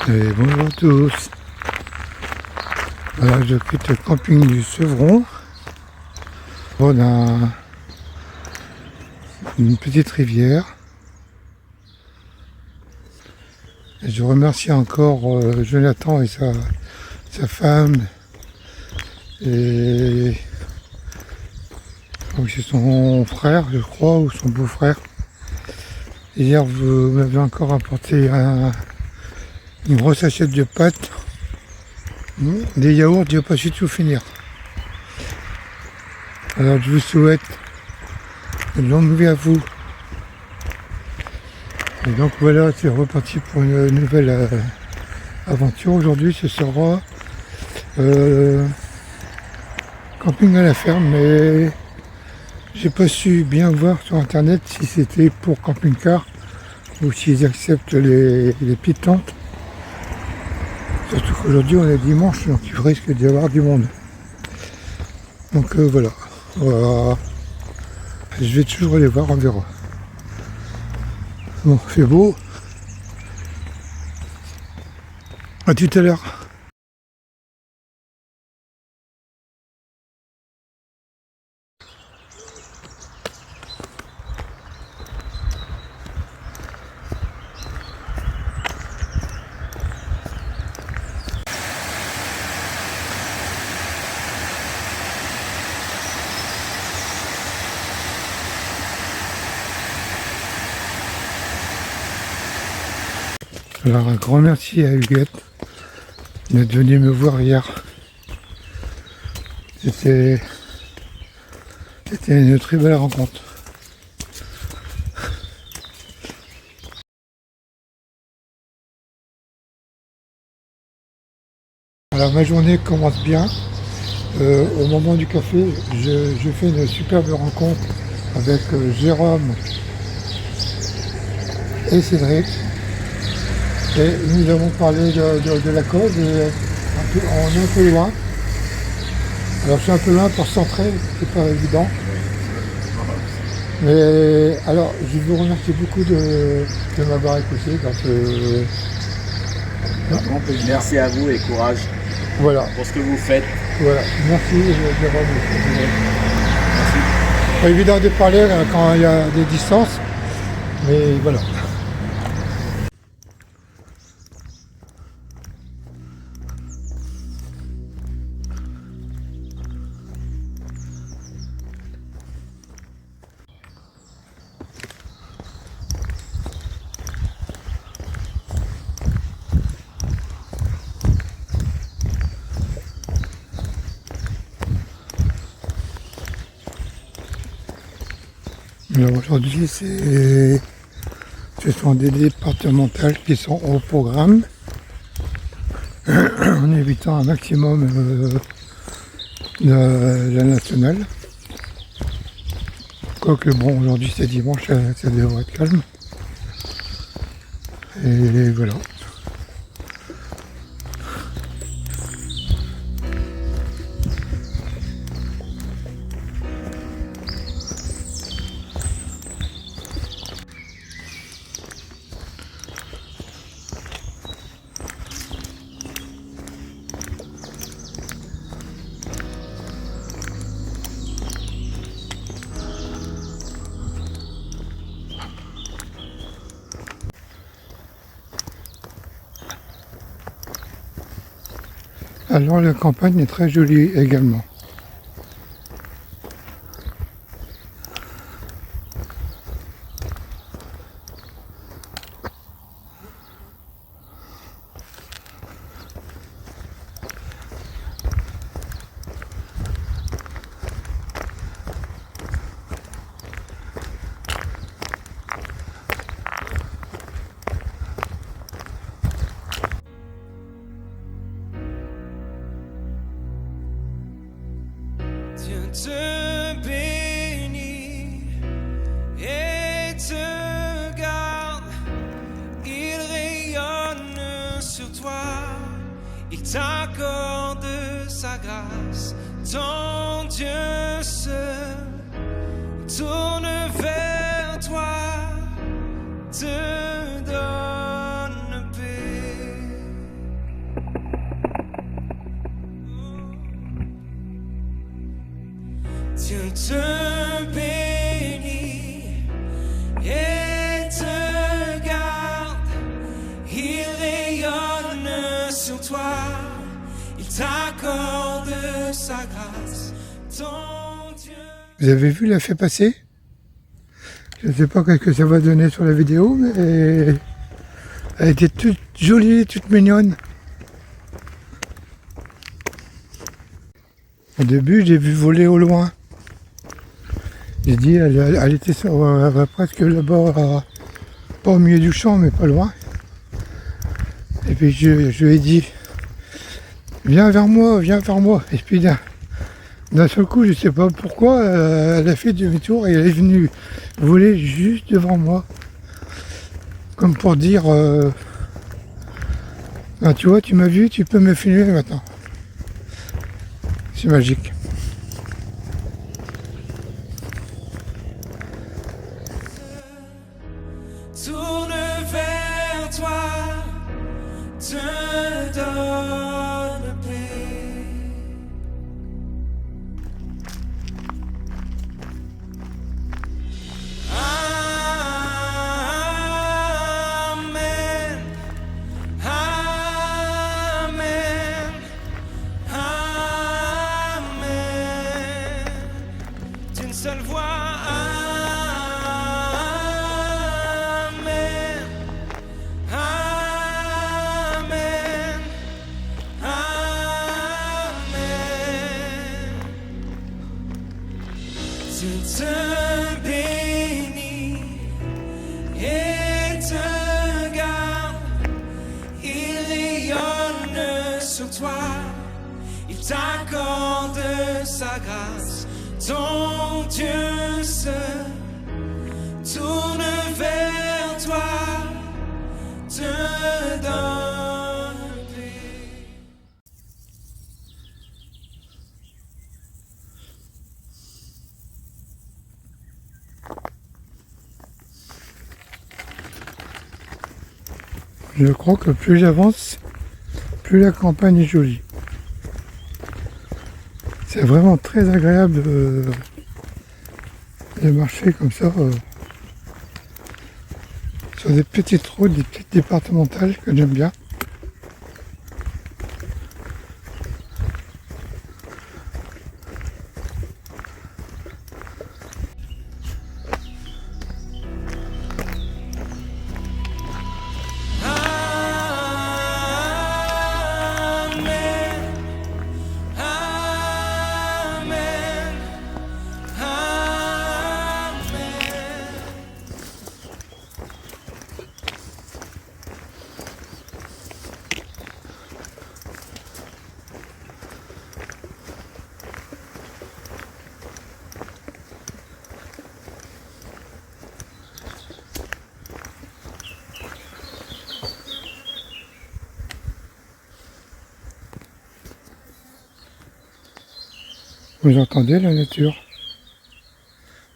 Et bonjour à tous. Voilà, je quitte le camping du Sevron. On a une petite rivière. Et je remercie encore Jonathan et sa femme. Et c'est son frère, je crois, ou son beau-frère. Hier, vous m'avez encore apporté une grosse assiette de pâtes. Des yaourts, je ne vais pas du tout finir. Alors je vous souhaite une longue vie à vous. Et donc voilà, c'est reparti pour une nouvelle aventure. Aujourd'hui, ce sera camping à la ferme, mais j'ai pas su bien voir sur internet si c'était pour camping-car ou s'ils acceptent les petites tentes. Surtout qu'aujourd'hui on est dimanche, donc il risque d'y avoir du monde. Donc voilà. Je vais toujours aller voir, on verra. Bon, c'est beau. À tout à l'heure. Alors un grand merci à Huguette d'être venue me voir hier. C'était une très belle rencontre. Alors ma journée commence bien. Au moment du café, je fais une superbe rencontre avec Jérôme et Cédric. Et nous avons parlé de la cause et on est un peu loin. Alors je suis un peu loin pour centrer, c'est pas évident. Mais alors je vous remercie beaucoup de m'avoir écouté dans ce. Merci à vous et courage Voilà. pour ce que vous faites. Voilà. Merci Jérôme. Merci. Pas évident de parler quand il y a des distances, mais voilà. Alors aujourd'hui, ce sont des départementales qui sont au programme, en évitant un maximum la nationale. Quoique bon, aujourd'hui c'est dimanche, ça devrait être calme. Et voilà. Alors la campagne est très jolie également. Dieu te bénit et te garde, il rayonne sur toi, il t'accorde sa grâce, ton Dieu seul tourne vers toi, te donne paix. t'accorde sa grâce, ton Dieu. Vous avez vu la fait passer? Je ne sais pas ce que ça va donner sur la vidéo, mais elle était toute jolie, toute mignonne. Au début, j'ai vu voler au loin. J'ai dit, elle était presque là-bas, pas au milieu du champ, mais pas loin. Et puis je lui ai dit, viens vers moi, viens vers moi. Et puis d'un seul coup, je ne sais pas pourquoi, elle a fait demi-tour et elle est venue voler juste devant moi. Comme pour dire, ah, tu vois, tu m'as vu, tu peux me filmer maintenant. C'est magique. Tourne vers toi, te donne paix. Amen, amen, amen. D'une seule voix. Dieu te bénit et te garde, il rayonne sur toi, il t'accorde sa grâce, ton Dieu se tourne vers toi, te donne paix. Je crois que plus j'avance, plus la campagne est jolie. C'est vraiment très agréable de marcher comme ça sur des petites routes, des petites départementales que j'aime bien. Vous entendez la nature?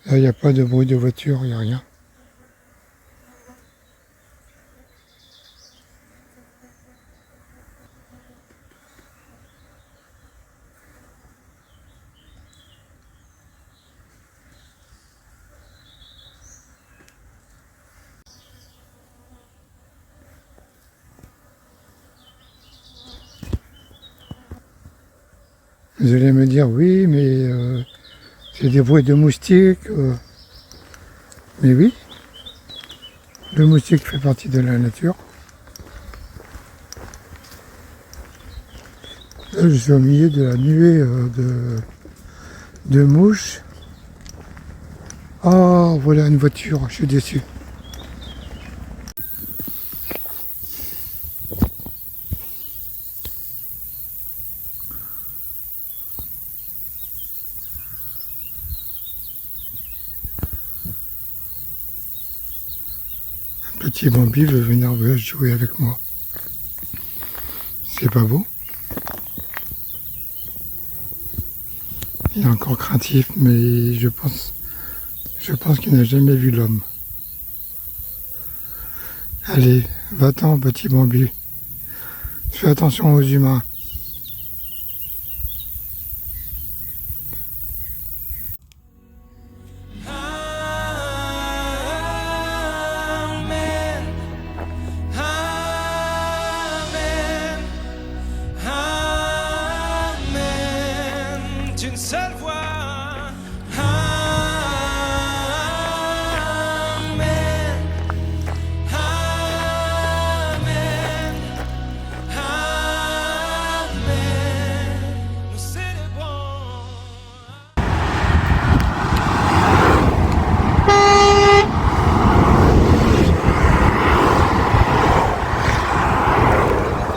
Là, il n'y a pas de bruit de voiture, il n'y a rien. Vous allez me dire, oui, mais c'est des bruits de moustiques. Mais oui, le moustique fait partie de la nature. Là, je suis au milieu de la nuée de mouches. Oh, voilà une voiture, je suis déçu. Petit Bambi veut venir jouer avec moi. C'est pas beau. Il est encore craintif, mais je pense qu'il n'a jamais vu l'homme. Allez, va-t'en, petit Bambi. Fais attention aux humains. Amen,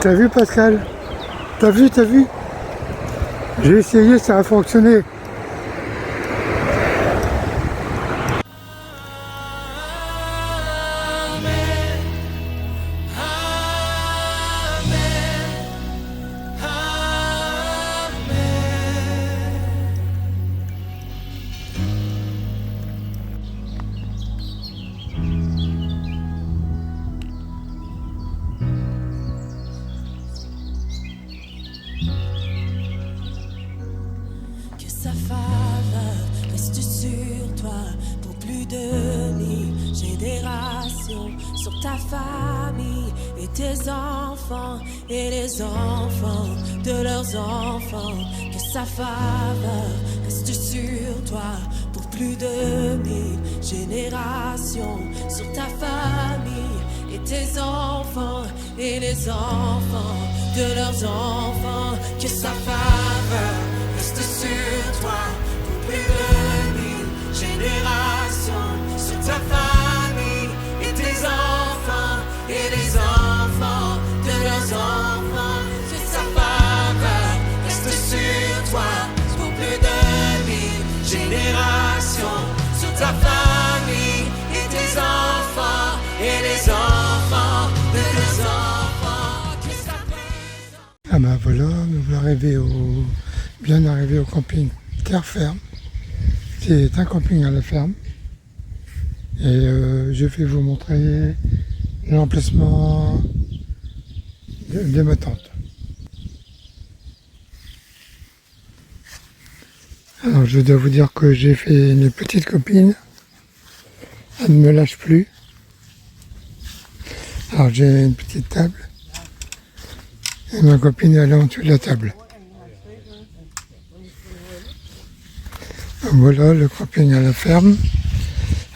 T'as vu Pascal? T'as vu? J'ai essayé, ça a fonctionné. Sa faveur reste sur toi pour plus de 1000 générations, sur ta famille et tes enfants et les enfants de leurs enfants. Que sa faveur reste sur toi pour plus de 1000 générations, sur ta famille et tes enfants et les enfants de leurs enfants. Que sa faveur reste sur toi pour plus de 1000 générations, sur ta famille et tes enfants et les enfants de leurs enfants. Que sa faveur reste sur toi pour plus de 1000 générations, sur ta famille et tes enfants et les enfants de leurs enfants. Que sa présence... Ah ben voilà, nous voilà bien arrivés au camping Terre Ferme. C'est un camping à la ferme. Et je vais vous montrer l'emplacement de ma tente. Alors je dois vous dire que j'ai fait une petite copine. Elle ne me lâche plus. Alors j'ai une petite table. Et ma copine elle est en dessous de la table. Voilà le camping à la ferme.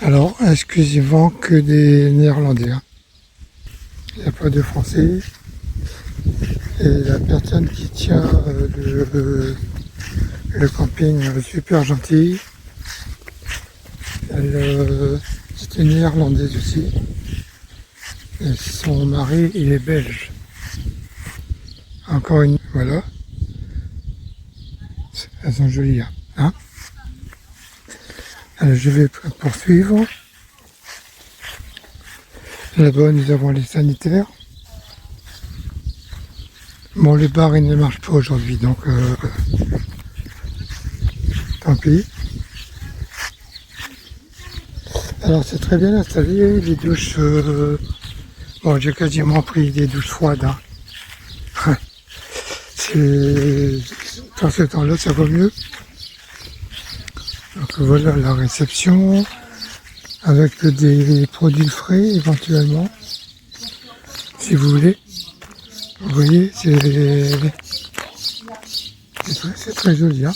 Alors exclusivement que des Néerlandais. Il n'y a pas de Français. Et la personne qui tient le camping super gentille. Elle c'est une Néerlandaise aussi. Et son mari il est belge. Encore une, voilà. Elles sont jolies, hein. Alors, je vais poursuivre. Là-bas, nous avons les sanitaires. Bon, les bars, ils ne marchent pas aujourd'hui, donc tant pis. Alors, c'est très bien installé. Les douches, bon, j'ai quasiment pris des douches froides, hein. Dans ce temps-là, ça va mieux. Donc voilà la réception, avec des produits frais éventuellement, si vous voulez. Vous voyez, c'est très joli, hein.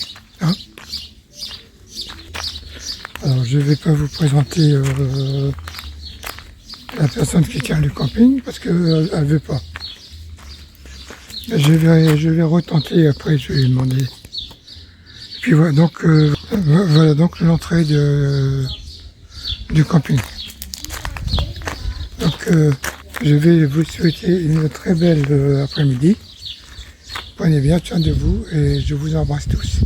Alors je ne vais pas vous présenter la personne qui tient le camping, parce qu'elle ne veut pas. Je vais retenter après, je vais lui demander. Et puis voilà donc l'entrée du camping. Donc je vais vous souhaiter une très belle après-midi. Prenez bien soin de vous et je vous embrasse tous.